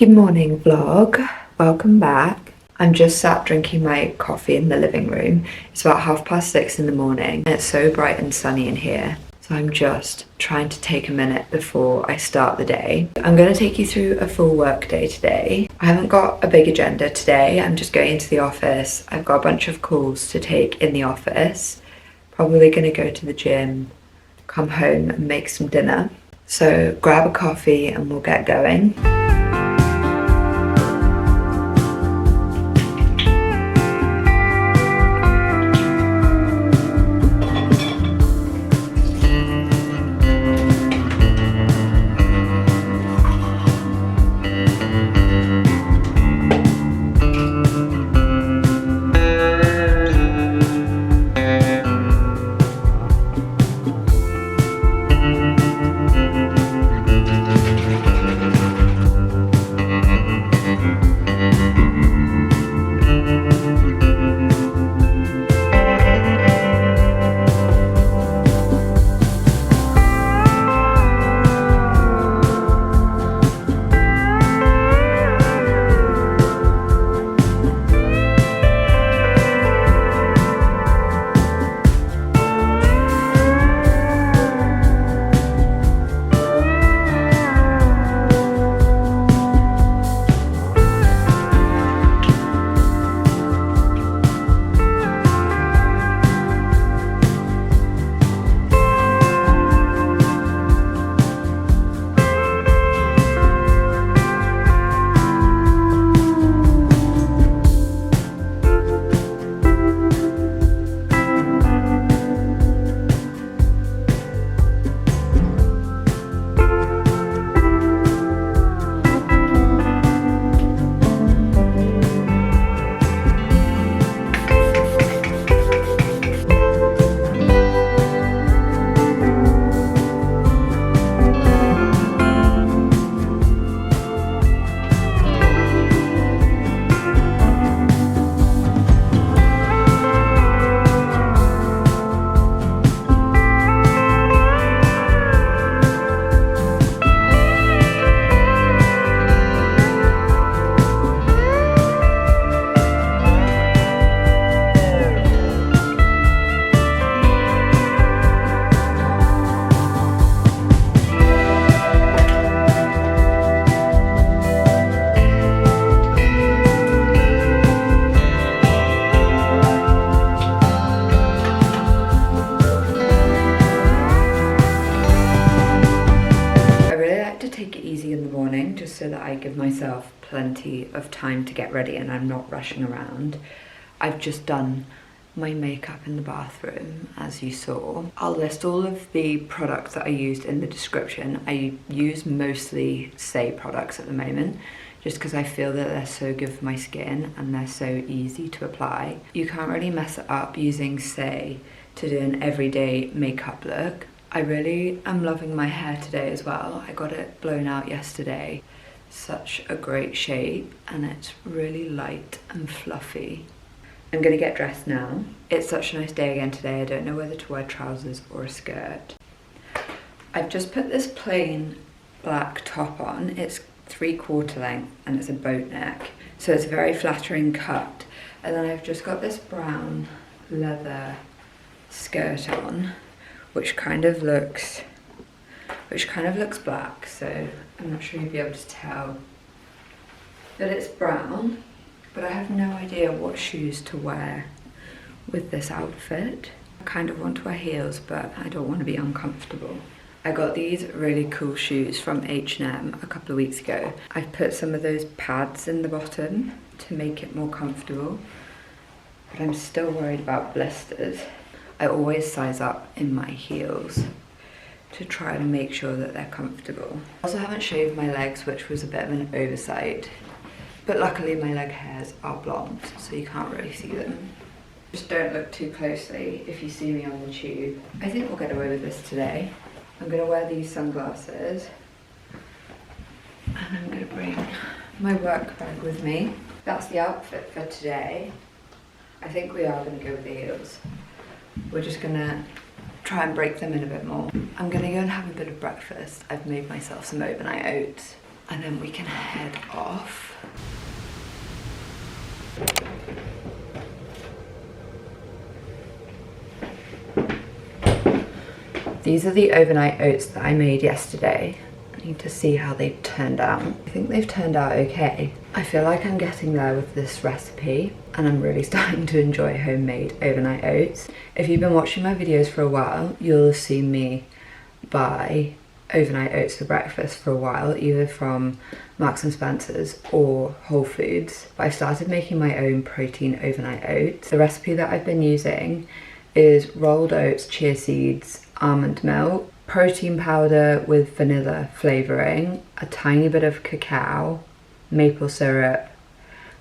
Good morning vlog, welcome back. I'm just sat drinking my coffee in the living room. It's about 6:30 in the morning and it's so bright and sunny in here. So I'm just trying to take a minute before I start the day. I'm going to take you through a full work day today. I haven't got a big agenda today. I'm just going into the office. I've got a bunch of calls to take in the office. Probably going to go to the gym, come home and make some dinner. So grab a coffee and we'll get going. Just so that I give myself plenty of time to get ready and I'm not rushing around. I've just done my makeup in the bathroom, as you saw. I'll list all of the products that I used in the description. I use mostly Saie products at the moment, just because I feel that they're so good for my skin and they're so easy to apply. You can't really mess it up using Saie to do an everyday makeup look. I really am loving my hair today as well. I got it blown out yesterday. Such a great shape and it's really light and fluffy. I'm gonna get dressed now. It's such a nice day again today. I don't know whether to wear trousers or a skirt. I've just put this plain black top on. It's 3/4 length and it's a boat neck. So it's a very flattering cut. And then I've just got this brown leather skirt on, which kind of looks black, so I'm not sure you'll be able to tell that it's brown, but I have no idea what shoes to wear with this outfit. I kind of want to wear heels, but I don't want to be uncomfortable. I got these really cool shoes from H&M a couple of weeks ago. I've put some of those pads in the bottom to make it more comfortable, but I'm still worried about blisters. I always size up in my heels to try and make sure that they're comfortable. I also haven't shaved my legs, which was a bit of an oversight, but luckily my leg hairs are blonde, so you can't really see them. Just don't look too closely if you see me on the tube. I think we'll get away with this today. I'm gonna wear these sunglasses and I'm gonna bring my work bag with me. That's the outfit for today. I think we are gonna go with the heels. We're just gonna try and break them in a bit more. I'm gonna go and have a bit of breakfast. I've made myself some overnight oats and then we can head off. These are the overnight oats that I made yesterday. I need to see how they've turned out. I think they've turned out okay. I feel like I'm getting there with this recipe, and I'm really starting to enjoy homemade overnight oats. If you've been watching my videos for a while, you'll have seen me buy overnight oats for breakfast for a while, either from Marks and Spencer's or Whole Foods. But I've started making my own protein overnight oats. The recipe that I've been using is rolled oats, chia seeds, almond milk, protein powder with vanilla flavouring, a tiny bit of cacao, maple syrup,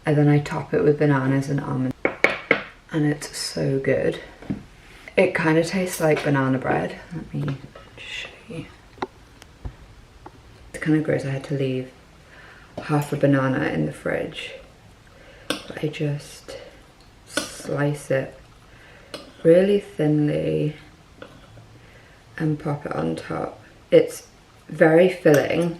and then I top it with bananas and almonds. And it's so good. It kind of tastes like banana bread. Let me show you. It's kind of gross. I had to leave half a banana in the fridge. But I just slice it really thinly and pop it on top. It's very filling.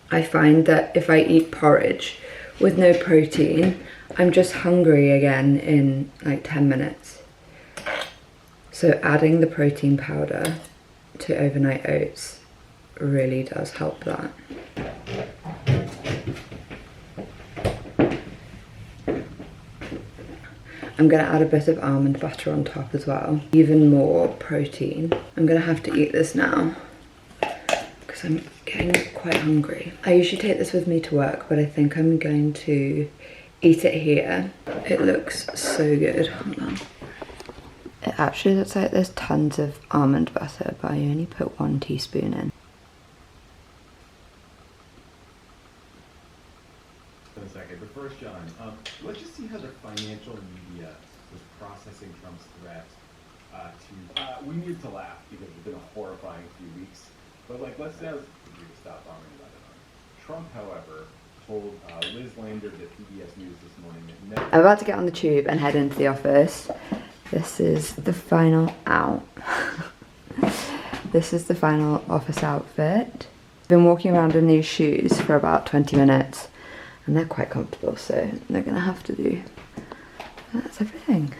I find that if I eat porridge with no protein, I'm just hungry again in like 10 minutes. So adding the protein powder to overnight oats really does help that. I'm gonna add a bit of almond butter on top as well. Even more protein. I'm gonna have to eat this now because I'm getting quite hungry. I usually take this with me to work, but I think I'm going to eat it here. It looks so good. Hold on. It actually looks like there's tons of almond butter, but I only put 1 teaspoon in. In a second, but first, John, let's just see how the financial media was processing Trump's threat we need to laugh because it's been a horrifying few weeks. But like, let's now stop bombing Lebanon. Trump, however, told Liz Lander at PBS News this morning that I'm about to get on the tube and head into the office. This is the final out. This is the final office outfit. I've been walking around in these shoes for about 20 minutes. And they're quite comfortable, so they're gonna have to do. That's everything.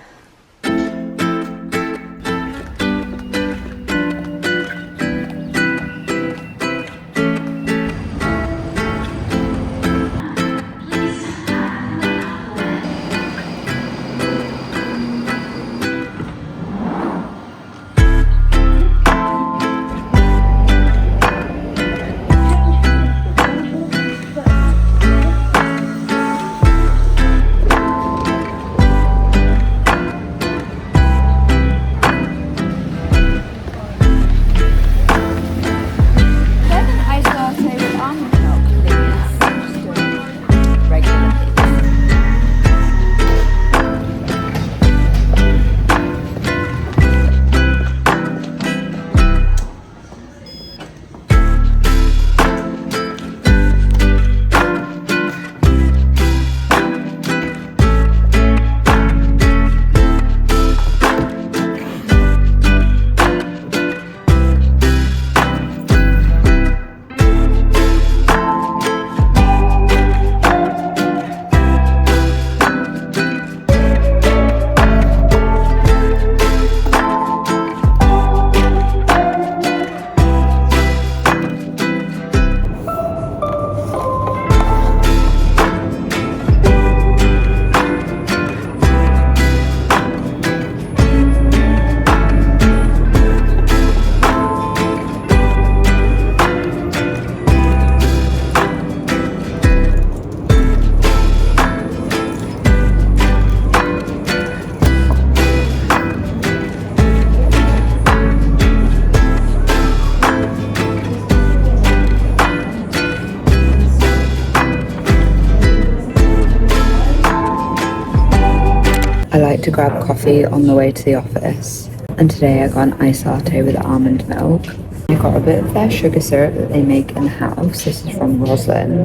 I like to grab coffee on the way to the office, and today I got an iced latte with almond milk. I got a bit of their sugar syrup that they make in-house. This is from Roslyn,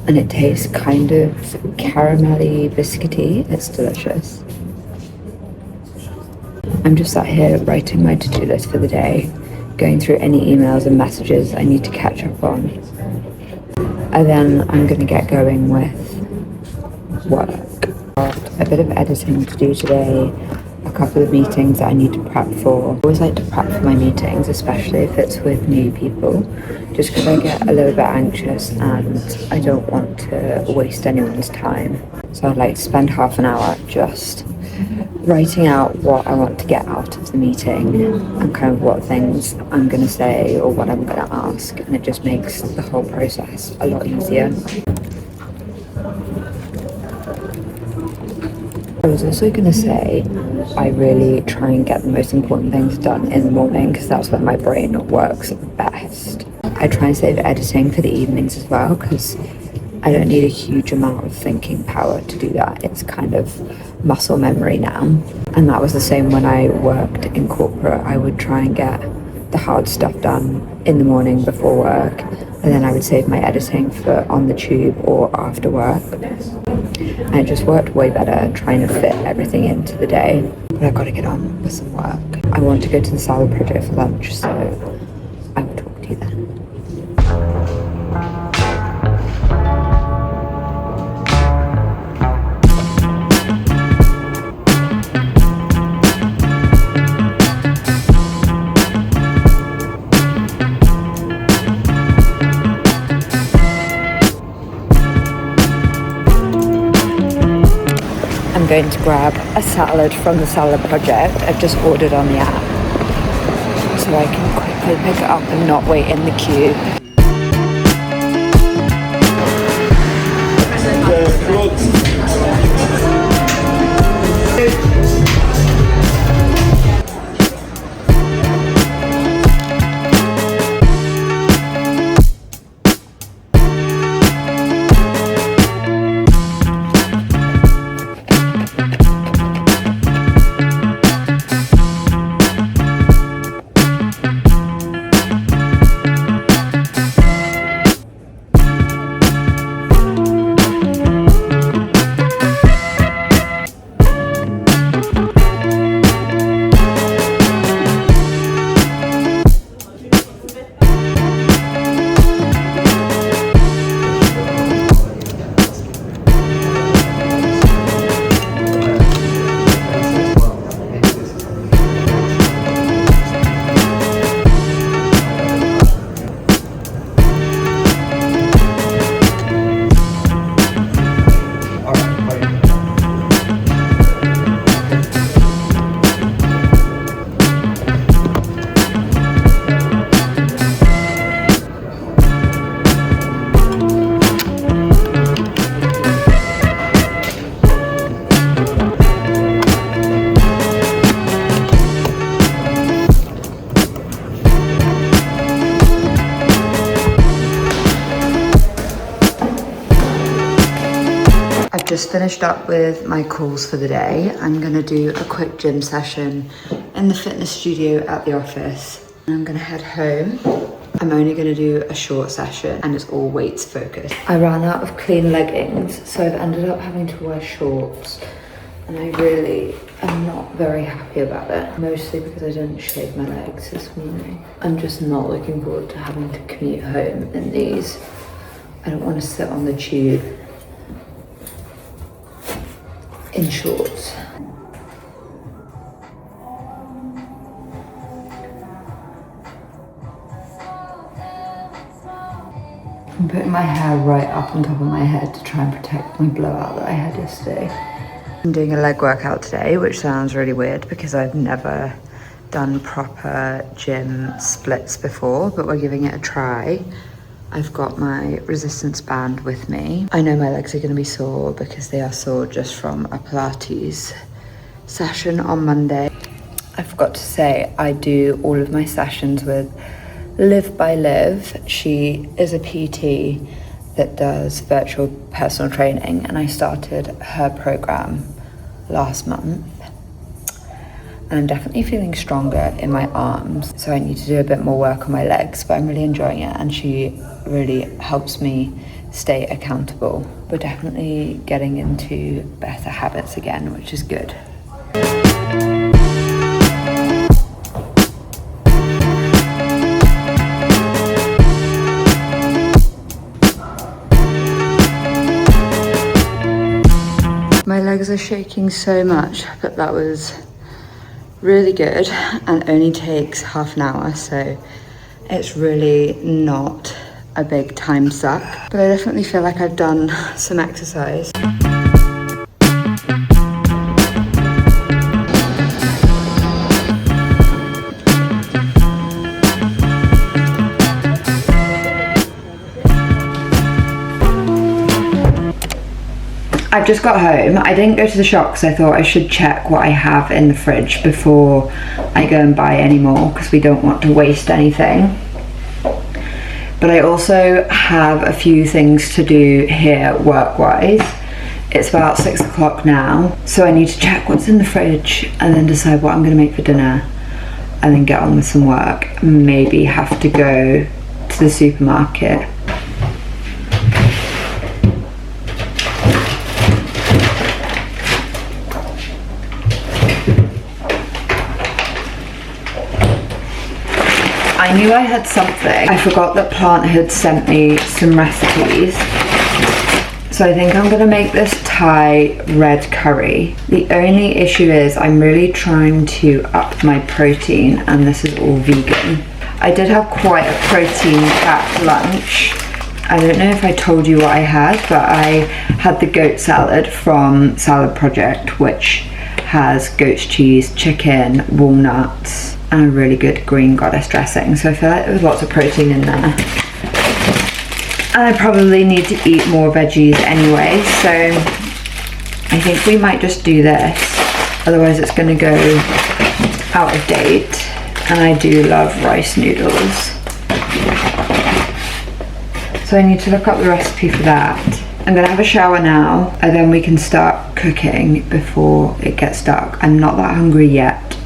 and it tastes kind of caramelly biscuity. It's delicious. I'm just sat here writing my to-do list for the day, going through any emails and messages I need to catch up on. and then I'm going to get going with work. A bit of editing to do today, a couple of meetings that I need to prep for. I always like to prep for my meetings, especially if it's with new people, just because I get a little bit anxious and I don't want to waste anyone's time. So I'd like to spend half an hour just writing out what I want to get out of the meeting and kind of what things I'm going to say or what I'm going to ask, and it just makes the whole process a lot easier. I was also going to say I really try and get the most important things done in the morning because that's when my brain works best. I try and save editing for the evenings as well because I don't need a huge amount of thinking power to do that. It's kind of muscle memory now. And that was the same when I worked in corporate. I would try and get the hard stuff done in the morning before work, and then I would save my editing for on the tube or after work. And it just worked way better trying to fit everything into the day. But I've got to get on with some work. I want to go to the salad project for lunch, so I will talk to you then. I'm going to grab a salad from the salad project. I've just ordered on the app so I can quickly pick it up and not wait in the queue. Just finished up with my calls for the day. I'm gonna do a quick gym session in the fitness studio at the office. I'm gonna head home. I'm only gonna do a short session and it's all weights focused. I ran out of clean leggings, so I've ended up having to wear shorts, and I really am not very happy about it, mostly because I didn't shave my legs this morning. I'm just not looking forward to having to commute home in these. I don't want to sit on the tube in shorts. I'm putting my hair right up on top of my head to try and protect my blowout that I had yesterday. I'm doing a leg workout today, which sounds really weird because I've never done proper gym splits before, but we're giving it a try. I've got my resistance band with me. I know my legs are going to be sore because they are sore just from a Pilates session on Monday. I forgot to say, I do all of my sessions with Live by Liv. She is a PT that does virtual personal training, and I started her program last month. And I'm definitely feeling stronger in my arms, so I need to do a bit more work on my legs, but I'm really enjoying it, and she really helps me stay accountable. We're definitely getting into better habits again, which is good. legs are shaking so much, but that was really good and only takes half an hour, so it's really not a big time suck. But I definitely feel like I've done some exercise. I've just got home. I didn't go to the shop because I thought I should check what I have in the fridge before I go and buy any more, because we don't want to waste anything. But I also have a few things to do here work-wise. It's about 6 o'clock now, so I need to check what's in the fridge and then decide what I'm going to make for dinner and then get on with some work. Maybe have to go to the supermarket. I knew I had something. I forgot that Plant had sent me some recipes. So I think I'm gonna make this Thai red curry. The only issue is I'm really trying to up my protein, and this is all vegan. I did have quite a protein-packed lunch. I don't know if I told you what I had, but I had the goat salad from Salad Project, which has goat's cheese, chicken, walnuts, and a really good green goddess dressing. So I feel like there was lots of protein in there. And I probably need to eat more veggies anyway, so I think we might just do this. Otherwise it's gonna go out of date. And I do love rice noodles. So I need to look up the recipe for that. I'm gonna have a shower now, and then we can start cooking before it gets dark. I'm not that hungry yet,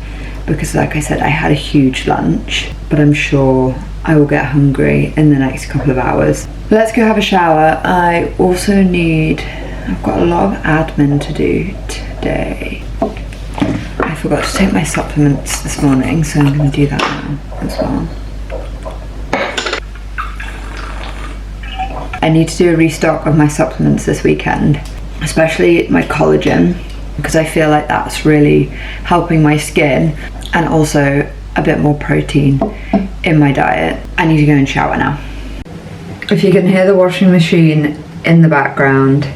because like I said, I had a huge lunch, but I'm sure I will get hungry in the next couple of hours. Let's go have a shower. I also I've got a lot of admin to do today. I forgot to take my supplements this morning, so I'm gonna do that now as well. I need to do a restock of my supplements this weekend, especially my collagen, because I feel like that's really helping my skin, and also a bit more protein in my diet. I need to go and shower now. If you can hear the washing machine in the background,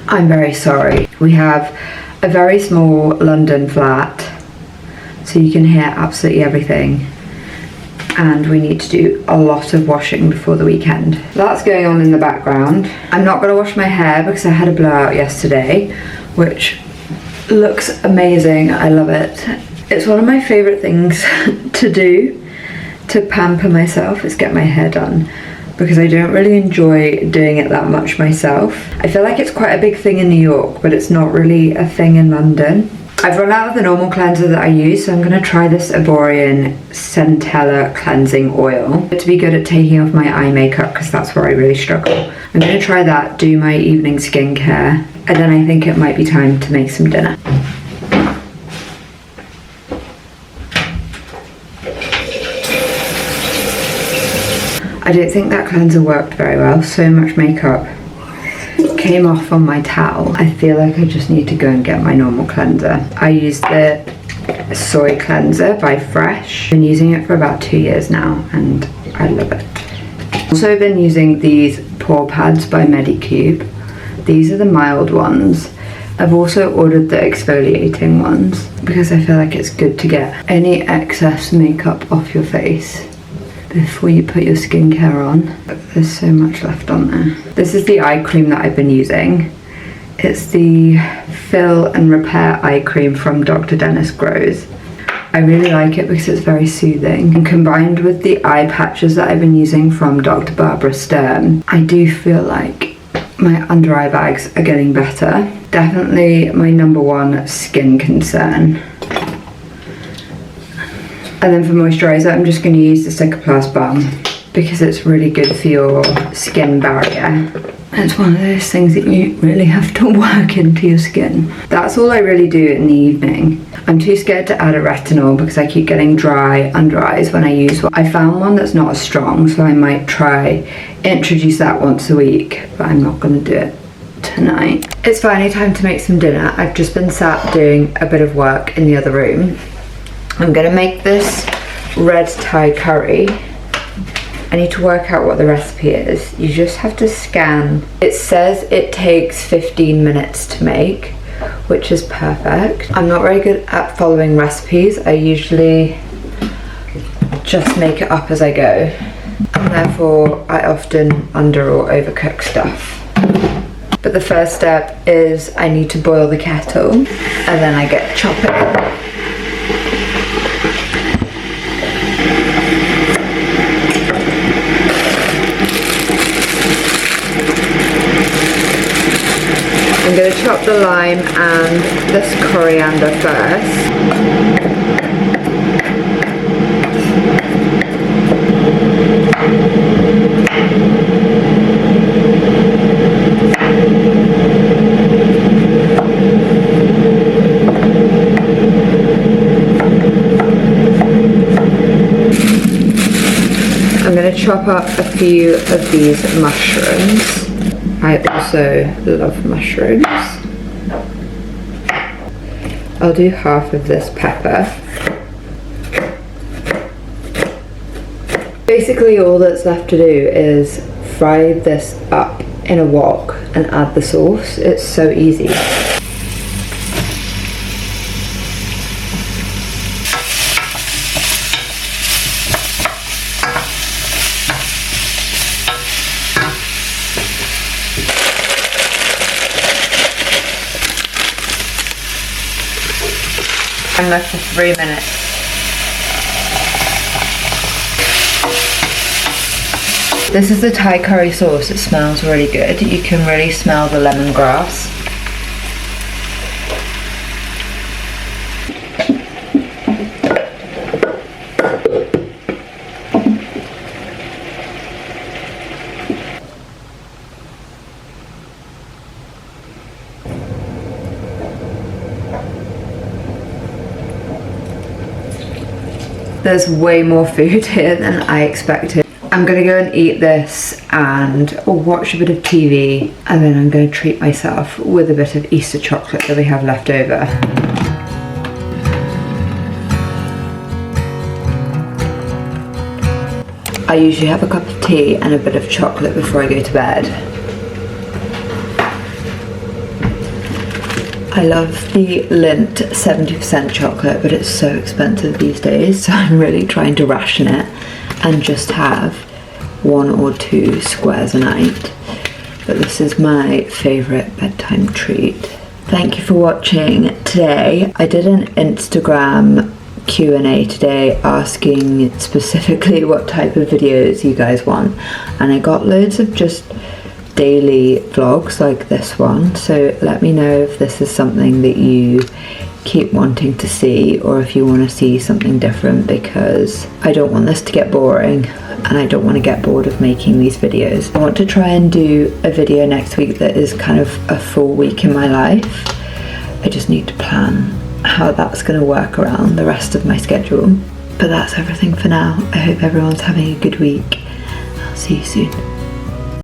I'm very sorry. We have a very small London flat, so you can hear absolutely everything, and we need to do a lot of washing before the weekend. That's going on in the background. I'm not going to wash my hair because I had a blowout yesterday, which looks amazing. I love it. It's one of my favourite things to do, to pamper myself, is get my hair done, because I don't really enjoy doing it that much myself. I feel like it's quite a big thing in New York, but it's not really a thing in London. I've run out of the normal cleanser that I use, so I'm going to try this Arborian Centella cleansing oil to be good at taking off my eye makeup, because that's where I really struggle. I'm going to try that, do my evening skincare, and then I think it might be time to make some dinner. I don't think that cleanser worked very well. So much makeup came off on my towel. I feel like I just need to go and get my normal cleanser. I use the Soy Cleanser by Fresh. I've been using it for about 2 years now, and I love it. Also been using these pore pads by Medicube. These are the mild ones. I've also ordered the exfoliating ones because I feel like it's good to get any excess makeup off your face before you put your skincare on. There's so much left on there. This is the eye cream that I've been using. It's the Fill and Repair Eye Cream from Dr. Dennis Gross. I really like it because it's very soothing. And combined with the eye patches that I've been using from Dr. Barbara Sturm, I do feel like my under eye bags are getting better. Definitely my #1 skin concern. And then for moisturiser, I'm just going to use the Cicaplast Balm because it's really good for your skin barrier. It's one of those things that you really have to work into your skin. That's all I really do in the evening. I'm too scared to add a retinol because I keep getting dry under eyes when I use one. I found one that's not as strong, so I might try introduce that once a week, but I'm not going to do it tonight. It's finally time to make some dinner. I've just been sat doing a bit of work in the other room. I'm gonna make this red Thai curry. I need to work out what the recipe is. You just have to scan. It says it takes 15 minutes to make, which is perfect. I'm not very good at following recipes. I usually just make it up as I go. And therefore, I often under or overcook stuff. But the first step is I need to boil the kettle, and then I get chopping. I'm going to chop the lime and this coriander first. I'm going to chop up a few of these mushrooms. I also love mushrooms. I'll do half of this pepper. Basically all that's left to do is fry this up in a wok and add the sauce. It's so easy. And left for 3 minutes. This is the Thai curry sauce. It smells really good. You can really smell the lemongrass. There's way more food here than I expected. I'm gonna go and eat this and watch a bit of TV, and then I'm gonna treat myself with a bit of Easter chocolate that we have left over. I usually have a cup of tea and a bit of chocolate before I go to bed. I love the Lindt 70% chocolate, but it's so expensive these days, so I'm really trying to ration it and just have 1 or 2 squares a night. But this is my favourite bedtime treat. Thank you for watching today. I did an Instagram Q&A today asking specifically what type of videos you guys want, and I got loads of just daily vlogs like this one, so let me know if this is something that you keep wanting to see, or if you want to see something different, because I don't want this to get boring and I don't want to get bored of making these videos. I want to try and do a video next week that is kind of a full week in my life. I just need to plan how that's going to work around the rest of my schedule. But that's everything for now. I hope everyone's having a good week. I'll see you soon.